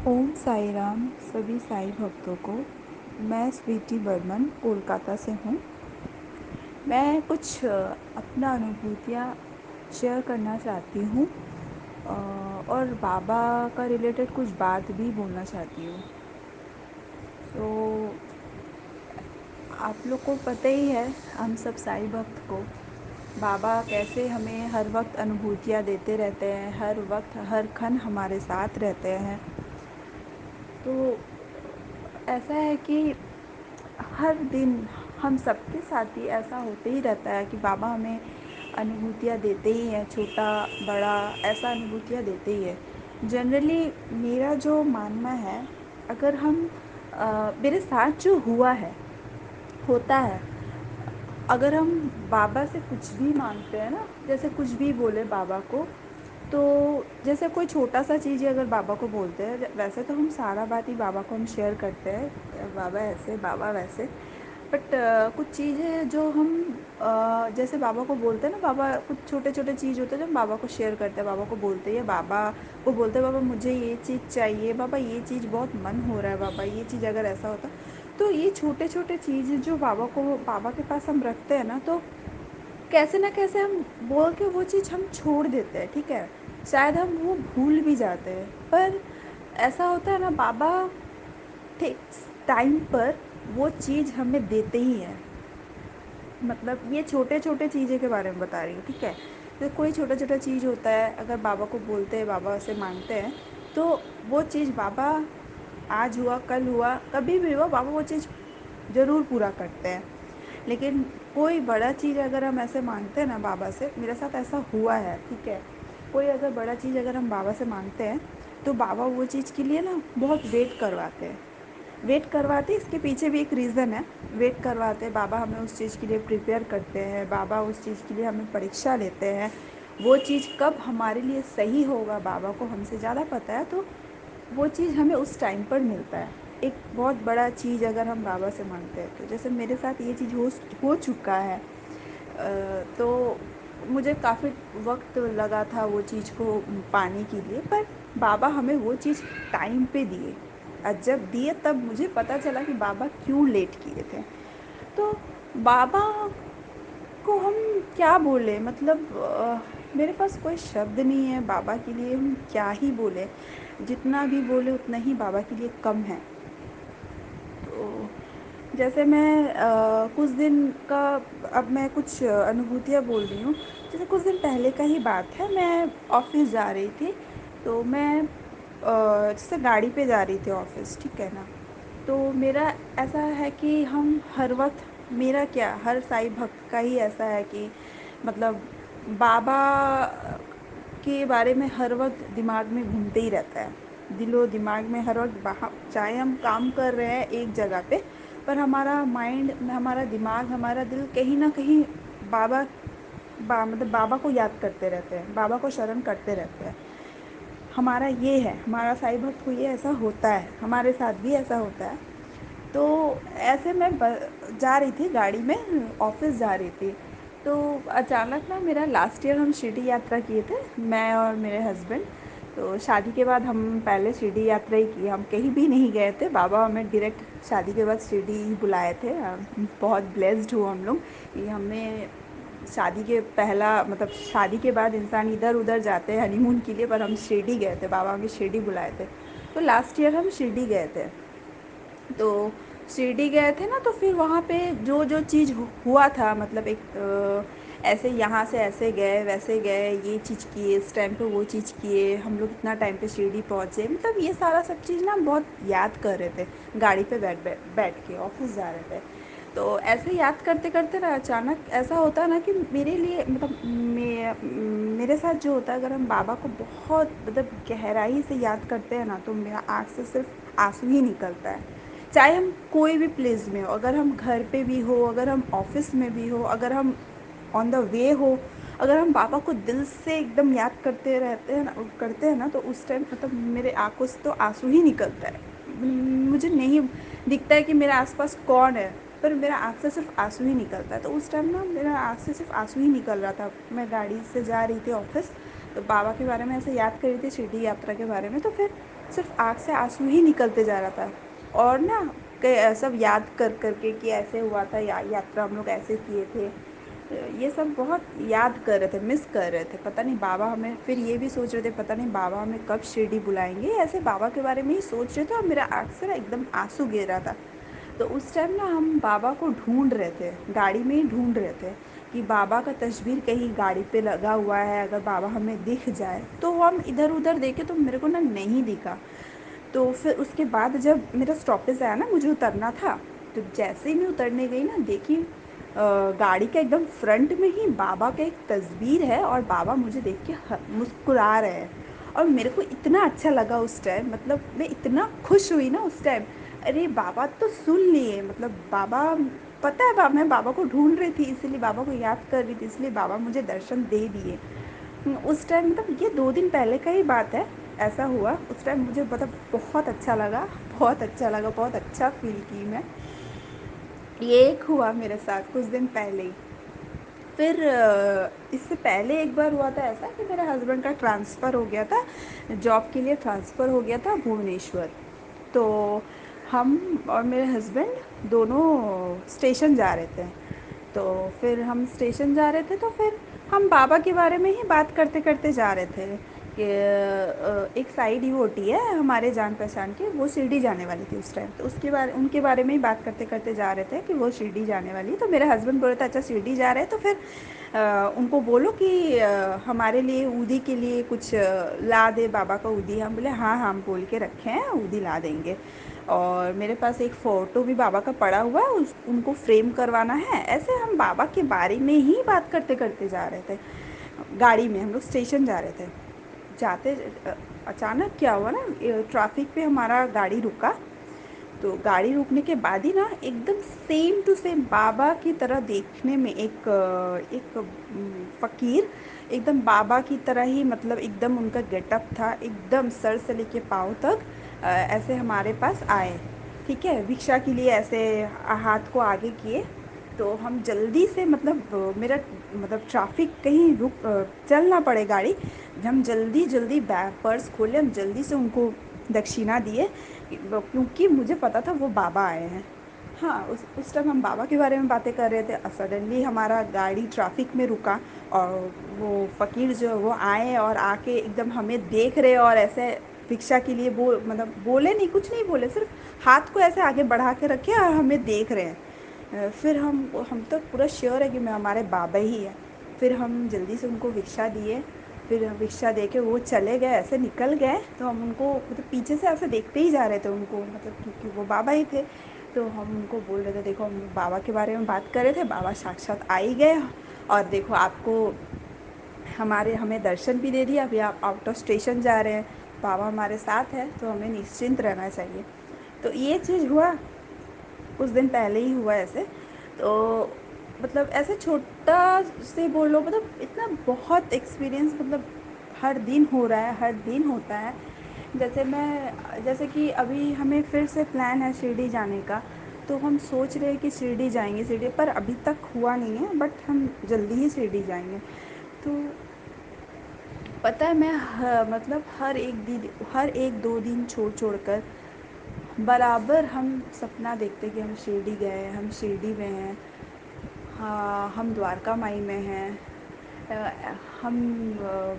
ओम साई राम सभी साई भक्तों को। मैं स्वीटी बर्मन कोलकाता से हूँ। मैं कुछ अपना अनुभूतियाँ शेयर करना चाहती हूँ और बाबा का रिलेटेड कुछ बात भी बोलना चाहती हूँ। तो आप लोग को पता ही है, हम सब साई भक्त को बाबा कैसे हमें हर वक्त अनुभूतियाँ देते रहते हैं, हर वक्त हर क्षण हमारे साथ रहते हैं। तो ऐसा है कि हर दिन हम सबके साथ ही ऐसा होते ही रहता है कि बाबा हमें अनुभूतियाँ देते ही हैं, छोटा बड़ा ऐसा अनुभूतियाँ देते ही है। जनरली मेरा जो मानना है, अगर हम मेरे साथ जो हुआ है होता है, अगर हम बाबा से कुछ भी मांगते हैं ना, जैसे कुछ भी बोले बाबा को, तो जैसे कोई छोटा सा चीज़ अगर बाबा को बोलते हैं, वैसे तो हम सारा बात ही बाबा को हम शेयर करते हैं, बाबा ऐसे बाबा वैसे। बट कुछ चीज़ें हैं जो हम जैसे बाबा को बोलते हैं ना, बाबा कुछ छोटे छोटे चीज़ होते हैं जो हम बाबा को शेयर करते हैं, बाबा को बोलते हैं, बाबा को बोलते हैं बाबा मुझे ये चीज़ चाहिए, बाबा ये चीज़ बहुत मन हो रहा है, बाबा ये चीज़ अगर ऐसा होता। तो ये छोटे छोटे चीज़ जो बाबा के पास हम रखते हैं ना, तो कैसे ना कैसे हम बोल के वो चीज़ हम छोड़ देते हैं, ठीक है। शायद हम वो भूल भी जाते हैं, पर ऐसा होता है ना, बाबा ठीक टाइम पर वो चीज़ हमें देते ही हैं। मतलब ये छोटे छोटे चीज़ें के बारे में बता रही हूँ, ठीक है। तो कोई छोटा छोटा चीज़ होता है, अगर बाबा को बोलते हैं, बाबा से मांगते हैं, तो वो चीज़ बाबा आज हुआ कल हुआ कभी भी हुआ, बाबा वो चीज़ ज़रूर पूरा करते हैं। लेकिन कोई बड़ा चीज़ अगर हम ऐसे मांगते हैं ना बाबा से, मेरे साथ ऐसा हुआ है, ठीक है। कोई अगर बड़ा चीज़ अगर हम बाबा से मांगते हैं, तो बाबा वो चीज़ के लिए ना बहुत वेट करवाते हैं। वेट करवाते, इसके पीछे भी एक रीज़न है। वेट करवाते बाबा, हमें उस चीज़ के लिए प्रिपेयर करते हैं, बाबा उस चीज़ के लिए हमें परीक्षा लेते हैं। वो चीज़ कब हमारे लिए सही होगा बाबा को हमसे ज़्यादा पता है, तो वो चीज़ हमें उस टाइम पर मिलता है। एक बहुत बड़ा चीज़ अगर हम बाबा से मांगते हैं, तो जैसे मेरे साथ ये चीज़ हो चुका है। तो मुझे काफ़ी वक्त लगा था वो चीज़ को पाने के लिए, पर बाबा हमें वो चीज़ टाइम पे दिए। जब दिए तब मुझे पता चला कि बाबा क्यों लेट किए थे। तो बाबा को हम क्या बोले, मतलब मेरे पास कोई शब्द नहीं है बाबा के लिए, हम क्या ही बोले। जितना भी बोले उतना ही बाबा के लिए कम है। तो जैसे मैं कुछ दिन का, अब मैं कुछ अनुभूतियाँ बोल रही हूँ। जैसे कुछ दिन पहले का ही बात है, मैं ऑफ़िस जा रही थी। तो मैं जैसे गाड़ी पे जा रही थी ऑफ़िस, ठीक है ना। तो मेरा ऐसा है कि हम हर वक्त, मेरा क्या हर साई भक्त का ही ऐसा है कि मतलब बाबा के बारे में हर वक्त दिमाग में घूमते ही रहता है, दिलो दिमाग में हर वक्त चाहे हम काम कर रहे हैं एक जगह पे, पर हमारा माइंड, हमारा दिमाग, हमारा दिल कहीं ना कहीं मतलब बाबा को याद करते रहते हैं, बाबा को शरण करते रहते हैं। हमारा ये है, हमारा साईं भक्त को ये ऐसा होता है, हमारे साथ भी ऐसा होता है। तो ऐसे मैं जा रही थी गाड़ी में, ऑफिस जा रही थी। तो अचानक ना, मेरा लास्ट ईयर हम शिरडी यात्रा किए थे, मैं और मेरे हस्बैंड। तो शादी के बाद हम पहले शिरडी यात्रा ही की, हम कहीं भी नहीं गए थे, बाबा हमें डायरेक्ट शादी के बाद शिरडी ही बुलाए थे। बहुत ब्लेस्ड हुआ हम लोग कि हमें शादी के पहला, मतलब शादी के बाद इंसान इधर उधर जाते हैं हनीमून के लिए, पर हम शिरडी गए थे, बाबा हमें शिरडी बुलाए थे। तो लास्ट ईयर हम शिरडी गए थे। तो शिरडी गए थे ना, तो फिर वहाँ पे जो जो चीज़ हुआ था, मतलब एक ऐसे यहाँ से ऐसे गए वैसे गए, ये चीज़ किए, इस टाइम पे वो चीज़ किए, हम लोग इतना टाइम पे शिरडी पहुँचे, मतलब ये सारा सब चीज़ ना हम बहुत याद कर रहे थे, गाड़ी पे बैठ बैठ बैठ के ऑफिस जा रहे थे। तो ऐसे याद करते करते ना, अचानक ऐसा होता है ना कि मेरे लिए, मतलब मेरे साथ जो होता है, अगर हम बाबा को बहुत मतलब गहराई से याद करते हैं ना, तो मेरा आँख से सिर्फ आंसू ही निकलता है। चाहे हम कोई भी प्लेस में हो, अगर हम घर पे भी हो, अगर हम ऑफिस में भी हो, अगर हम ऑन द वे हो, अगर हम बाबा को दिल से एकदम याद करते हैं ना, तो उस टाइम मतलब मेरे आंखों से तो आंसू ही निकलता है। मुझे नहीं दिखता है कि मेरे आसपास कौन है, पर मेरा आँख से सिर्फ आंसू ही निकलता है। तो उस टाइम ना मेरा आँख से सिर्फ आंसू ही निकल रहा था, मैं गाड़ी से जा रही थी ऑफिस। तो बाबा के बारे में ऐसे याद कर रही थी, शिरडी यात्रा के बारे में, तो फिर सिर्फ आँख से आँसू ही निकलते जा रहा था। और ना सब याद कर कर के कि ऐसे हुआ था, यात्रा हम लोग ऐसे किए थे। ये सब बहुत याद कर रहे थे, मिस कर रहे थे। पता नहीं बाबा हमें, फिर ये भी सोच रहे थे पता नहीं बाबा हमें कब शिरडी बुलाएंगे, ऐसे बाबा के बारे में ही सोच रहे थे और मेरा आँख से ना एकदम आंसू गिर रहा था। तो उस टाइम ना हम बाबा को ढूंढ रहे थे, गाड़ी में ही ढूंढ रहे थे कि बाबा का तस्वीर कहीं गाड़ी पे लगा हुआ है, अगर बाबा हमें दिख जाए। तो हम इधर उधर देखे तो मेरे को ना नहीं दिखा। तो फिर उसके बाद जब मेरा स्टॉपेज आया ना, मुझे उतरना था, तो जैसे ही मैं उतरने गई ना, देखी गाड़ी के एकदम फ्रंट में ही बाबा का एक तस्वीर है और बाबा मुझे देख के मुस्कुरा रहे हैं। और मेरे को इतना अच्छा लगा उस टाइम, मतलब मैं इतना खुश हुई ना उस टाइम। अरे बाबा तो सुन लिए, मतलब बाबा, पता है मैं बाबा को ढूंढ रही थी, इसीलिए बाबा को याद कर रही थी, इसलिए बाबा मुझे दर्शन दे दिए। उस टाइम, मतलब ये 2 दिन पहले का ही बात है, ऐसा हुआ। उस टाइम मुझे मतलब बहुत अच्छा लगा, बहुत अच्छा लगा, बहुत अच्छा फील की मैं। ये एक हुआ मेरे साथ कुछ दिन पहले ही। फिर इससे पहले एक बार हुआ था ऐसा कि मेरे हस्बैंड का ट्रांसफ़र हो गया था, जॉब के लिए ट्रांसफ़र हो गया था भुवनेश्वर। तो हम और मेरे हस्बैंड दोनों स्टेशन जा रहे थे। तो फिर हम स्टेशन जा रहे थे, तो फिर हम बाबा के बारे में ही बात करते करते जा रहे थे कि एक साइड ईओटी है हमारे जान पहचान के, वो शिरडी जाने वाली थी उस टाइम। तो उसके बारे उनके बारे में ही बात करते करते जा रहे थे कि वो शिरडी जाने वाली है। तो मेरे हस्बैंड बोल रहे थे अच्छा शिरडी जा रहे हैं तो फिर उनको बोलो कि हमारे लिए ऊदी के लिए कुछ ला दे, बाबा का ऊदी। हम बोले हाँ हाँ, हम बोल के रखे हैं, ऊदी ला देंगे। और मेरे पास एक फ़ोटो भी बाबा का पड़ा हुआ है, उस उनको फ्रेम करवाना है। ऐसे हम बाबा के बारे में ही बात करते करते जा रहे थे, गाड़ी में हम लोग स्टेशन जा रहे थे। जाते अचानक क्या हुआ ना, ट्रैफिक पे हमारा गाड़ी रुका। तो गाड़ी रुकने के बाद ही ना एकदम सेम टू सेम बाबा की तरह देखने में एक फ़कीर, एकदम बाबा की तरह ही, मतलब एकदम उनका गेटअप था, एकदम सर से लेके पाँव तक ऐसे हमारे पास आए। ठीक है, भिक्षा के लिए ऐसे हाथ को आगे किए। तो हम जल्दी से, मतलब मेरा, मतलब ट्रैफिक कहीं चल ना पड़े गाड़ी, हम जल्दी जल्दी बैग पर्स खोले, हम जल्दी से उनको दक्षिणा दिए, क्योंकि मुझे पता था वो बाबा आए हैं। हाँ, उस टाइम हम बाबा के बारे में बातें कर रहे थे और सडनली हमारा गाड़ी ट्रैफिक में रुका। और वो फ़कीर जो है वो आए और आके एकदम हमें देख रहे और ऐसे भिक्षा के लिए मतलब बोले नहीं, कुछ नहीं बोले, सिर्फ हाथ को ऐसे आगे बढ़ा के रखे और हमें देख रहे हैं। फिर हम तो पूरा श्योर है कि मैं, हमारे बाबा ही है। फिर हम जल्दी से उनको भिक्षा दिए। फिर भिक्षा दे के वो चले गए, ऐसे निकल गए। तो हम उनको, मतलब पीछे से ऐसे देखते ही जा रहे थे उनको, मतलब क्योंकि वो बाबा ही थे। तो हम उनको बोल रहे थे देखो हम बाबा के बारे में बात कर रहे थे, बाबा साक्षात आ ही गए। और देखो आपको, हमें दर्शन भी दे दिया, अभी आप आउट ऑफ स्टेशन जा रहे हैं, बाबा हमारे साथ है तो हमें निश्चिंत रहना चाहिए। तो ये चीज़ हुआ, कुछ दिन पहले ही हुआ ऐसे। तो मतलब ऐसे छोटा से बोलो, मतलब इतना बहुत एक्सपीरियंस, मतलब हर दिन हो रहा है, हर दिन होता है। जैसे कि अभी हमें फिर से प्लान है शिरडी जाने का। तो हम सोच रहे हैं कि शिरडी जाएंगे, शिरडी पर अभी तक हुआ नहीं है, बट हम जल्दी ही शिरडी जाएंगे। तो पता है मैं मतलब हर एक दो दिन छोड़ छोड़ कर बराबर हम सपना देखते कि हम शिरडी गए हैं, हम शिरडी में हैं। हाँ, हम द्वारका माई में हैं। हम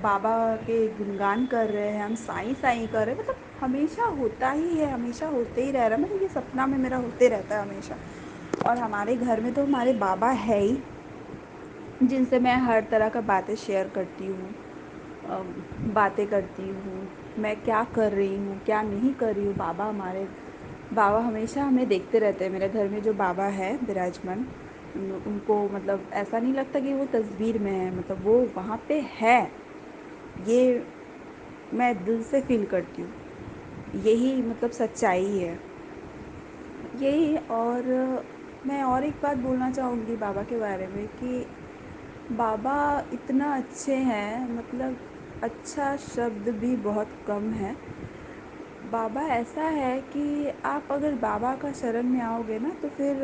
बाबा के गुणगान कर रहे हैं, हम साईं साईं कर रहे हैं, मतलब हमेशा होता ही है, हमेशा होते ही रह रहा है, मतलब ये सपना में मेरा होते रहता है हमेशा। और हमारे घर में तो हमारे बाबा है ही, जिनसे मैं हर तरह का बातें शेयर करती हूँ, बातें करती हूँ, मैं क्या कर रही हूँ क्या नहीं कर रही हूँ। बाबा हमेशा हमें देखते रहते हैं। मेरे घर में जो बाबा है विराजमान, उनको मतलब ऐसा नहीं लगता कि वो तस्वीर में है, मतलब वो वहाँ पे है। ये मैं दिल से फील करती हूँ, यही मतलब सच्चाई है यही। और मैं और एक बात बोलना चाहूँगी बाबा के बारे में कि बाबा इतना अच्छे हैं, मतलब अच्छा शब्द भी बहुत कम है। बाबा ऐसा है कि आप अगर बाबा का शरण में आओगे ना, तो फिर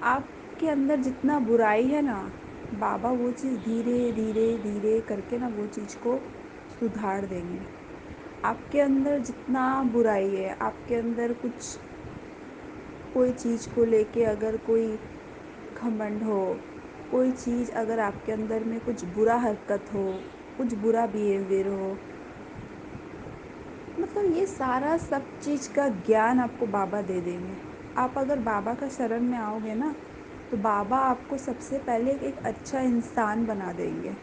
आपके अंदर जितना बुराई है ना, बाबा वो चीज़ धीरे धीरे धीरे करके ना वो चीज़ को सुधार देंगे। आपके अंदर जितना बुराई है, आपके अंदर कुछ कोई चीज़ को लेके अगर कोई घमंड हो, कोई चीज़ अगर आपके अंदर में कुछ बुरा हरकत हो, कुछ बुरा बिहेवियर हो, मतलब ये सारा सब चीज़ का ज्ञान आपको बाबा दे देंगे। आप अगर बाबा का शरण में आओगे ना, तो बाबा आपको सबसे पहले एक अच्छा इंसान बना देंगे।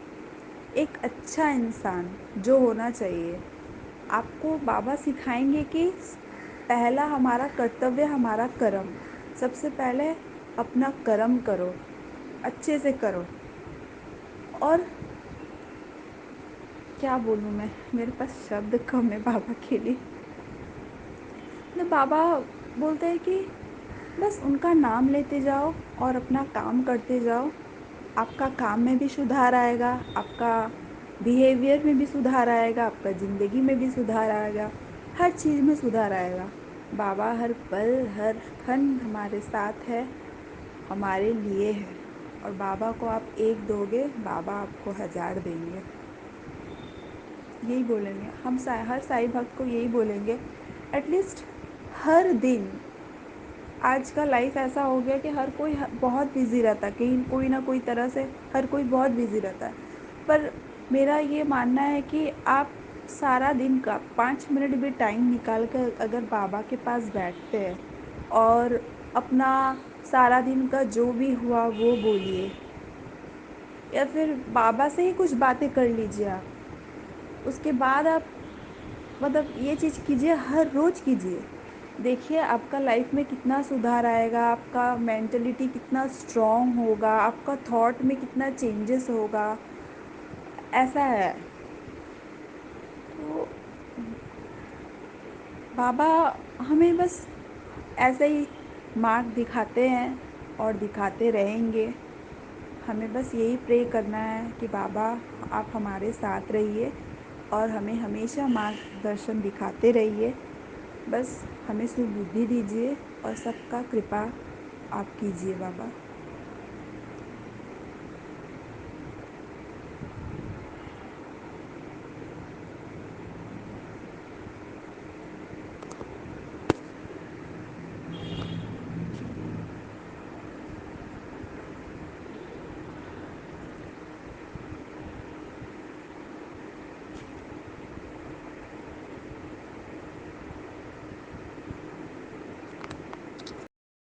एक अच्छा इंसान जो होना चाहिए। आपको बाबा सिखाएंगे कि पहला हमारा कर्तव्य हमारा कर्म। सबसे पहले अपना कर्म करो, अच्छे से करो। और क्या बोलूँ मैं, मेरे पास शब्द कम है बाबा के लिए। तो बाबा बोलते हैं कि बस उनका नाम लेते जाओ और अपना काम करते जाओ। आपका काम में भी सुधार आएगा, आपका बिहेवियर में भी सुधार आएगा, आपका ज़िंदगी में भी सुधार आएगा, हर चीज़ में सुधार आएगा। बाबा हर पल हर क्षण हमारे साथ है, हमारे लिए है। और बाबा को आप एक दोगे, बाबा आपको 1000 देंगे। यही बोलेंगे हम, हर साईं भक्त को यही बोलेंगे। एटलीस्ट हर दिन, आज का लाइफ ऐसा हो गया कि हर कोई बहुत बिज़ी रहता है, कहीं कोई ना कोई तरह से हर कोई बहुत बिज़ी रहता है। पर मेरा ये मानना है कि आप सारा दिन का 5 मिनट भी टाइम निकाल कर अगर बाबा के पास बैठते हैं और अपना सारा दिन का जो भी हुआ वो बोलिए, या फिर बाबा से ही कुछ बातें कर लीजिए आप। उसके बाद आप मतलब ये चीज़ कीजिए, हर रोज़ कीजिए। देखिए आपका लाइफ में कितना सुधार आएगा, आपका मेंटलिटी कितना स्ट्रॉन्ग होगा, आपका थॉट में कितना चेंजेस होगा। ऐसा है। तो बाबा हमें बस ऐसे ही मार्ग दिखाते हैं और दिखाते रहेंगे। हमें बस यही प्रे करना है कि बाबा आप हमारे साथ रहिए और हमें हमेशा मार्गदर्शन दिखाते रहिए। बस हमें सुबुद्धि दीजिए और सबका कृपा आप कीजिए बाबा।